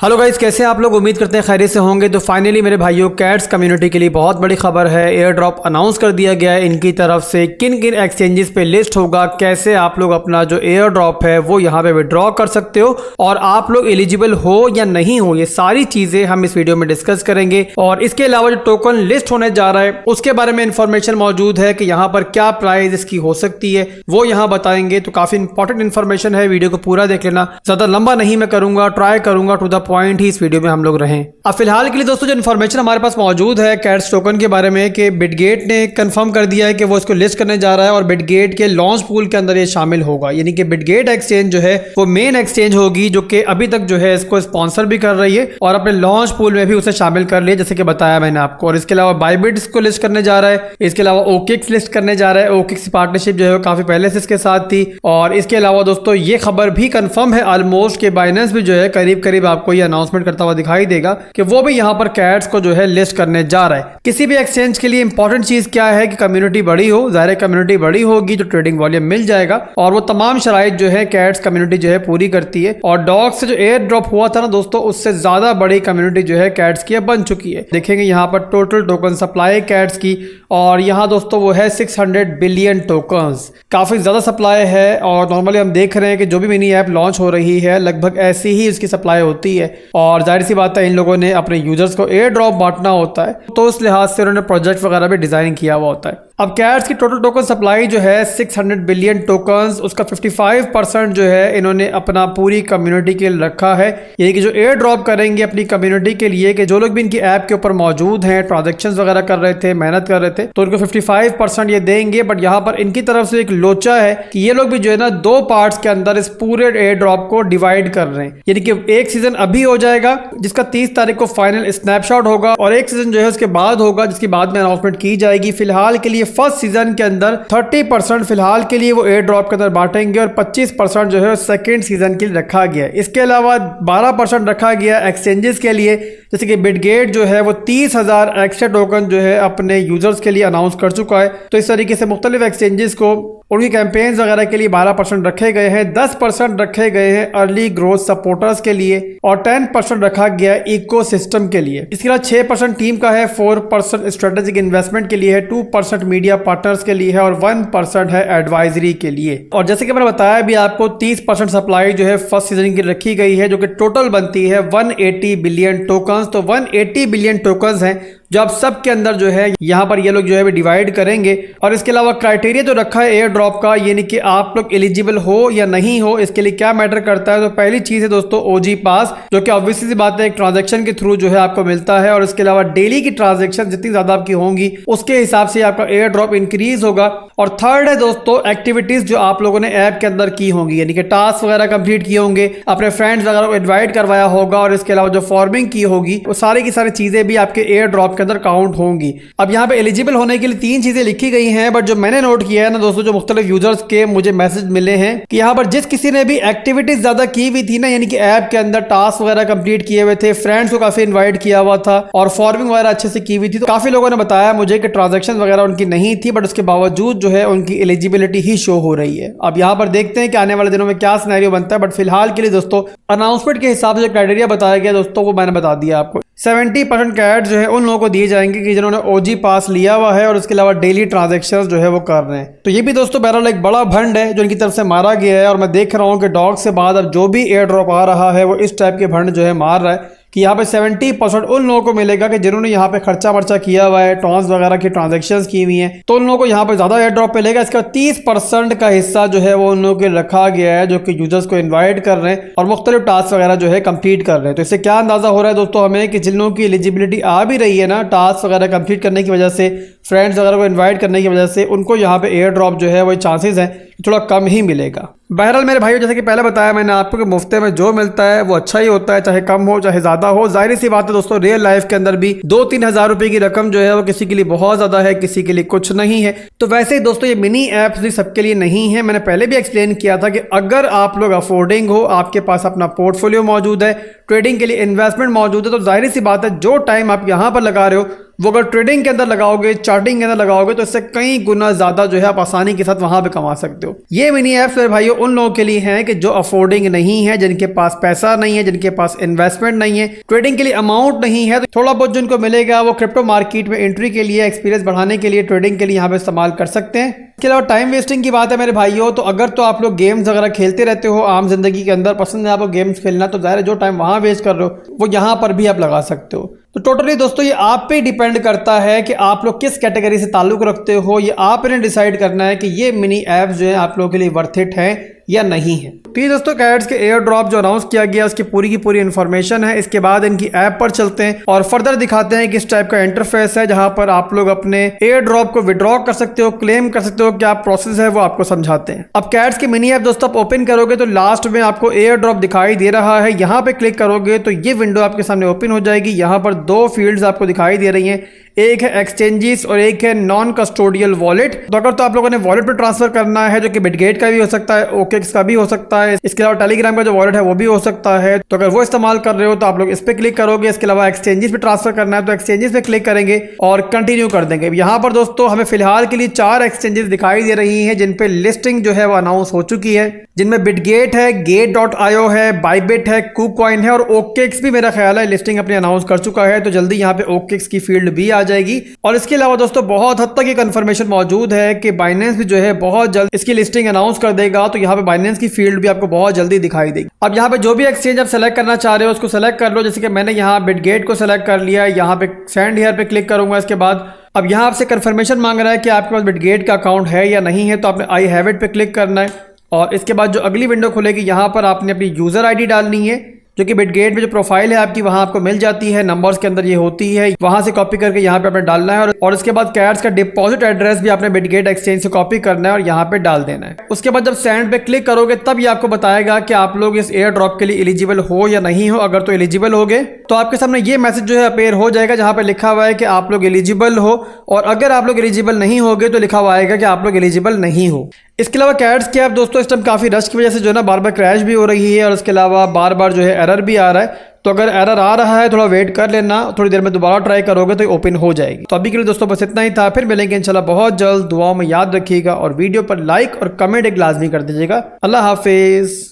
Hello guys, कैसे हैं आप लोग। उम्मीद करते हैं खैरियत से होंगे। तो फाइनली मेरे भाइयों, कैट्स कम्युनिटी के लिए बहुत बड़ी खबर है। एयर ड्रॉप अनाउंस कर दिया गया है इनकी तरफ से। किन किन एक्सचेंजेस पे लिस्ट होगा, कैसे आप लोग अपना जो एयर ड्रॉप है वो यहाँ पे विड्रॉ कर सकते हो और आप लोग एलिजिबल हो या नहीं हो, ये सारी चीजें हम इस वीडियो में डिस्कस करेंगे। और इसके अलावा जो टोकन लिस्ट होने जा रहा है उसके बारे में इंफॉर्मेशन मौजूद है कि यहाँ पर क्या प्राइस इसकी हो सकती है वो यहाँ बताएंगे। तो काफी इंपॉर्टेंट इन्फॉर्मेशन है, वीडियो को पूरा देख लेना। ज्यादा लंबा नहीं मैं करूंगा, ट्राई करूंगा टू द पॉइंट ही इस वीडियो में हम लोग रहें। अब फिलहाल के लिए दोस्तों जो इन्फॉर्मेशन हमारे पास मौजूद है कैट्स टोकन के बारे में कि बिटगेट ने कंफर्म कर दिया है कि वो इसको लिस्ट करने जा रहा है और बिटगेट के लॉन्च पूल के अंदर ये शामिल होगा। यानी कि बिटगेट एक्सचेंज जो है वो मेन एक्सचेंज होगी जो कि अभी तक जो है इसको स्पॉन्सर भी कर रही है और अपने लॉन्च पूल में भी उसे शामिल कर लिया, जैसे कि बताया मैंने आपको। और इसके अलावा बाइबिट को लिस्ट करने जा रहा है, इसके अलावा ओकिक्स लिस्ट करने जा रहा है। ओकिक्स पार्टनरशिप जो है काफी पहले से इसके साथ थी। और इसके अलावा दोस्तों ये खबर भी कंफर्म है ऑलमोस्ट कि बाइनेंस भी जो है करीब करीब आपको ये अनाउंसमेंट करता हुआ दिखाई देगा कि वो भी यहाँ पर कैट्स को जो है लिस्ट करने जा रहा है। किसी भी एक्सचेंज के लिए इंपॉर्टेंट चीज क्या है कि कम्युनिटी बड़ी हो। ज़ाहिर कम्युनिटी बड़ी होगी तो ट्रेडिंग वॉल्यूम मिल जाएगा और वो तमाम शराइत जो है कैट्स कम्युनिटी जो है पूरी करती है। और डॉग से जो एयर ड्रॉप हुआ था ना दोस्तों, उससे ज्यादा बड़ी कम्युनिटी जो है कैट्स की बन चुकी है। देखेंगे यहाँ पर टोटल टोकन सप्लाई कैट्स की, और यहाँ दोस्तों वो है 600 बिलियन टोकन्स। काफी ज्यादा सप्लाई है और नॉर्मली हम देख रहे हैं कि जो भी मिनी ऐप लॉन्च हो रही है लगभग ऐसी ही उसकी सप्लाई होती है। और जाहिर सी बात है इन लोगों ने अपने यूजर्स को एयर ड्रॉप बांटना होता है, तो उस लिहाज से उन्होंने प्रोजेक्ट वगैरह भी डिजाइन किया हुआ होता है। अब कैट्स की टोटल टोकन सप्लाई जो है 600 बिलियन टोकन्स, उसका 55% जो है इन्होंने अपना पूरी कम्युनिटी के लिए रखा है। यानी कि जो एयर ड्रॉप करेंगे अपनी कम्युनिटी के लिए, कि जो लोग भी इनकी ऐप के ऊपर मौजूद हैं, ट्रांजेक्शंस वगैरह कर रहे थे, मेहनत कर रहे थे, तो उनको 55% ये देंगे। बट यहाँ पर इनकी तरफ से एक लोचा है कि ये लोग भी जो है ना दो पार्ट्स के अंदर इस पूरे एयर ड्रॉप को डिवाइड कर रहे हैं। यानी कि एक सीजन अभी हो जाएगा जिसका 30 तारीख को फाइनल स्नैपशॉट होगा, और एक सीजन जो है उसके बाद होगा जिसकी बाद में अनाउंसमेंट की जाएगी। फिलहाल के लिए फर्स्ट सीजन के अंदर 30% फिलहाल के लिए वो एयर ड्रॉप के अंदर बांटेंगे और 25% जो है सेकेंड सीजन के लिए रखा गया है। इसके अलावा 12% रखा गया एक्सचेंजेस के लिए, जैसे कि बिटगेट जो है वो 30,000 एक्स्ट्रा टोकन जो है अपने यूजर्स के लिए अनाउंस कर चुका है। तो इस तरीके से मुख्तलिफ एक्सचेंजेस को उनकी कैंपेन्स वगैरह के लिए 12% रखे गए हैं, 10% रखे गए हैं अर्ली ग्रोथ सपोर्टर्स के लिए और 10% रखा गया इकोसिस्टम के लिए। इसके अलावा 6% टीम का है, 4% स्ट्रेटेजिक इन्वेस्टमेंट के लिए है, 2% मीडिया पार्टनर्स के लिए है और 1% है एडवाइजरी के लिए। और जैसे कि मैंने बताया भी आपको 30% सप्लाई जो है फर्स्ट सीजन की रखी गई है, जो कि टोटल बनती है 180 बिलियन टोकन्स। तो 180 बिलियन टोकन्स हैं जो आप सब के अंदर जो है यहाँ पर ये लोग जो है डिवाइड करेंगे। और इसके अलावा क्राइटेरिया जो रखा है एयर ड्रॉप का, यानी कि आप लोग एलिजिबल हो या नहीं हो, इसके लिए क्या मैटर करता है। तो पहली चीज है दोस्तों ओजी पास, जो कि ऑब्वियसली सी बात है एक ट्रांजैक्शन के थ्रू जो है आपको मिलता है। और इसके अलावा डेली की ट्रांजैक्शन जितनी ज्यादा आपकी होंगी उसके हिसाब से आपका एयर ड्रॉप इंक्रीज होगा। और थर्ड है दोस्तों एक्टिविटीज जो आप लोगों ने ऐप के अंदर की होंगी, यानी कि टास्क वगैरह कंप्लीट किए होंगे, अपने फ्रेंड्स वगैरह को इन्वाइट करवाया होगा, और इसके अलावा जो फॉर्मिंग की होगी वो सारी की सारी चीजें भी आपके एयर ड्रॉप के अंदर काउंट होंगी। अब यहाँ पे एलिजिबल होने के लिए 3 चीजें लिखी गई हैं, बट जो मैंने नोट किया है ना दोस्तों, जो मुख्तलिफ यूजर्स के मुझे मैसेज मिले हैं कि यहाँ पर जिस किसी ने भी एक्टिविटीज ज्यादा की हुई थी ना, यानी कि ऐप के अंदर टास्क वगैरह कंप्लीट किए हुए थे, फ्रेंड्स को काफी इन्वाइट किया हुआ था और फॉर्मिंग वगैरह अच्छे से की हुई थी, तो काफी लोगों ने बताया मुझे कि ट्रांजेक्शन वगैरह उनकी नहीं थी, बट उसके बावजूद जो है उनकी एलिजिबिलिटी ही शो हो रही है। अब यहाँ पर देखते हैं कि आने वाले दिनों में क्या सिनेरियो बनता है। बट फिलहाल के लिए दोस्तों अनाउंसमेंट के हिसाब से जो क्राइटेरिया बताया गया दोस्तों वो मैंने बता दिया आपको। 70% कैट जो है उन लोगों को दिए जाएंगे कि जिन्होंने ओजी पास लिया हुआ है और उसके अलावा डेली ट्रांजैक्शंस जो है वो कर रहे हैं। तो ये भी दोस्तों बहरहाल एक बड़ा भंड है जो इनकी तरफ से मारा गया है। और मैं देख रहा हूँ कि डॉग से बाद अब जो भी एयर ड्रॉप आ रहा है वो इस टाइप के भंड जो है मार रहा है कि यहाँ पे 70% उन लोगों को मिलेगा कि जिन्होंने यहाँ पे खर्चा वर्चा किया हुआ है, टॉन्स वगैरह की ट्रांजैक्शंस की हुई हैं, तो उन लोगों को यहाँ पे ज्यादा एयर ड्रॉप मिलेगा। इसका 30% का हिस्सा जो है वो उन लोगों के रखा गया है जो कि यूजर्स को इन्वाइट कर रहे हैं और मुख्तलिफ टास्क वगैरह जो है कंप्लीट कर रहे हैं। तो इससे क्या अंदाजा हो रहा है दोस्तों हमें कि जिन लोगों की एलिजिबिलिटी आ भी रही है ना टास्क वगैरह कंप्लीट करने की वजह से, फ्रेंड्स वगैरह को इन्वाइट करने की वजह से, उनको यहाँ पे एयर ड्रॉप जो है वो चांसेस हैं थोड़ा कम ही मिलेगा। बहरहाल मेरे भाइयों, जैसे कि पहले बताया मैंने आपको कि मुफ्ते में जो मिलता है वो अच्छा ही होता है, चाहे कम हो चाहे ज्यादा हो। जाहिर सी बात है दोस्तों रियल लाइफ के अंदर भी 2-3 हज़ार रुपए की रकम जो है वो किसी के लिए बहुत ज्यादा है, किसी के लिए कुछ नहीं है। तो वैसे ही दोस्तों ये मिनी ऐप्स भी सबके लिए नहीं है। मैंने पहले भी एक्सप्लेन किया था कि अगर आप लोग अफोर्डिंग हो, आपके पास अपना पोर्टफोलियो मौजूद है, ट्रेडिंग के लिए इन्वेस्टमेंट मौजूद है, तो जाहिर सी बात है जो टाइम आप यहाँ पर लगा रहे हो वो अगर ट्रेडिंग के अंदर लगाओगे, चार्टिंग के अंदर लगाओगे तो इससे कई गुना ज़्यादा जो है आप आसानी के साथ वहाँ पे कमा सकते हो। ये मिनी ऐप्स मेरे भाइयों उन लोगों के लिए हैं कि जो अफोर्डिंग नहीं है, जिनके पास पैसा नहीं है, जिनके पास इन्वेस्टमेंट नहीं है, ट्रेडिंग के लिए अमाउंट नहीं है, तो थोड़ा बहुत जिनको मिलेगा वो क्रिप्टो मार्केट में एंट्री के लिए, एक्सपीरियंस बढ़ाने के लिए, ट्रेडिंग के लिए यहाँ पे इस्तेमाल कर सकते हैं। इसके अलावा टाइम वेस्टिंग की बात है मेरे भाइयों, तो अगर तो आप लोग गेम्स वगैरह खेलते रहते हो आम जिंदगी के अंदर, पसंद है आपको गेम्स खेलना, तो ज़ाहिर है जो टाइम वहाँ वेस्ट कर रहे हो वो यहाँ पर भी आप लगा सकते हो। तो टोटली दोस्तों ये आप पे डिपेंड करता है कि आप लोग किस कैटेगरी से ताल्लुक रखते हो। ये आपने डिसाइड करना है कि ये मिनी ऐप्स जो है आप लोगों के लिए वर्थ इट है या नहीं है। तो ये दोस्तों कैट्स के एयर ड्रॉप जो अनाउंस किया गया उसकी पूरी की पूरी इन्फॉर्मेशन है। इसके बाद इनकी ऐप पर चलते हैं और फर्दर दिखाते हैं किस टाइप का इंटरफेस है जहां पर आप लोग अपने एयर ड्रॉप को विड्रॉ कर सकते हो, क्लेम कर सकते हो, क्या प्रोसेस है वो आपको समझाते हैं। अब कैट्स की मिनी ऐप दोस्तों आप ओपन करोगे तो लास्ट में आपको एयर ड्रॉप दिखाई दे रहा है। यहाँ पे क्लिक करोगे तो ये विंडो आपके सामने ओपन हो जाएगी। यहाँ पर दो फील्ड्स आपको दिखाई दे रही हैं, एक है एक्सचेंजेस और एक है नॉन कस्टोडियल वॉलेट। तो अगर तो आप लोगों ने वॉलेट पर ट्रांसफर करना है जो कि बिटगेट का भी हो सकता है, ओकेक्स का भी हो सकता है, इसके अलावा टेलीग्राम का जो वॉलेट है वो भी हो सकता है, तो अगर वो इस्तेमाल कर रहे हो तो आप लोग इस पे क्लिक करोगे। इसके अलावा एक्सचेंजेस पे ट्रांसफर करना है तो एक्सचेंजेस पे क्लिक करेंगे और कंटिन्यू कर देंगे। यहाँ पर दोस्तों हमें फिलहाल के लिए 4 एक्सचेंजेस दिखाई दे रही है जिन पे लिस्टिंग जो है वो अनाउंस हो चुकी है, जिनमें बिटगेट है, गेट.io है, बाइबिट है, कुकॉइन है और ओकेक्स भी मेरा ख्याल है लिस्टिंग अपनी अनाउंस कर चुका है। तो जल्दी यहाँ पे ओकेक्स की फील्ड भी आ जाएगी। और इसके अलावा दोस्तों बहुत हद तक ये कंफर्मेशन मौजूद है कि बाइनेंस भी जो है बहुत जल्द इसकी लिस्टिंग अनाउंस कर देगा। तो यहाँ पे बाइनेंस की फील्ड भी आपको बहुत जल्दी दिखाई देगी। अब यहाँ पे जो भी एक्सचेंज आप सेलेक्ट करना चाह रहे हो उसको सेलेक्ट कर लो। जैसे कि मैंने यहाँ बिटगेट को सेलेक्ट कर लिया, यहाँ पे सेंड हियर पे क्लिक करूंगा। इसके बाद अब यहाँ आपसे कंफर्मेशन मांग रहा है कि आपके पास बिटगेट का अकाउंट है या नहीं है, तो आपने आई हैव इट पे क्लिक करना है और इसके बाद जो अगली विंडो खुलेगी यहाँ पर आपने अपनी यूजर आईडी डालनी है जो कि बिटगेट में जो प्रोफाइल है आपकी वहां आपको मिल जाती है, नंबर्स के अंदर ये होती है, वहां से कॉपी करके यहाँ पे आपने डालना है और इसके बाद कैट्स का डिपॉजिट एड्रेस भी आपने बिटगेट एक्सचेंज से कॉपी करना है और यहाँ पे डाल देना है। उसके बाद जब सेंड पे क्लिक करोगे तब ये आपको बताएगा कि आप लोग इस एयर ड्रॉप के लिए एलिजिबल हो या नहीं हो। अगर तो एलिजिबल होगे तो आपके सामने ये मैसेज जो है अपेयर हो जाएगा जहाँ पे लिखा हुआ है कि आप लोग एलिजिबल हो, और अगर आप लोग एलिजिबल नहीं होगे तो लिखा हुआ आएगा कि आप लोग एलिजिबल नहीं हो। इसके अलावा कैट्स की ऐप दोस्तों इस टाइम काफ़ी रश की वजह से जो है ना बार बार क्रैश भी हो रही है और इसके अलावा बार बार जो है एरर भी आ रहा है। तो अगर एरर आ रहा है थोड़ा वेट कर लेना, थोड़ी देर में दोबारा ट्राई करोगे तो ओपन हो जाएगी। तो अभी के लिए दोस्तों बस इतना ही था, फिर मिलेंगे इंशाल्लाह बहुत जल्द। दुआओं में याद रखिएगा और वीडियो पर लाइक और कमेंट एक लाजमी कर दीजिएगा। अल्लाह हाफिज़।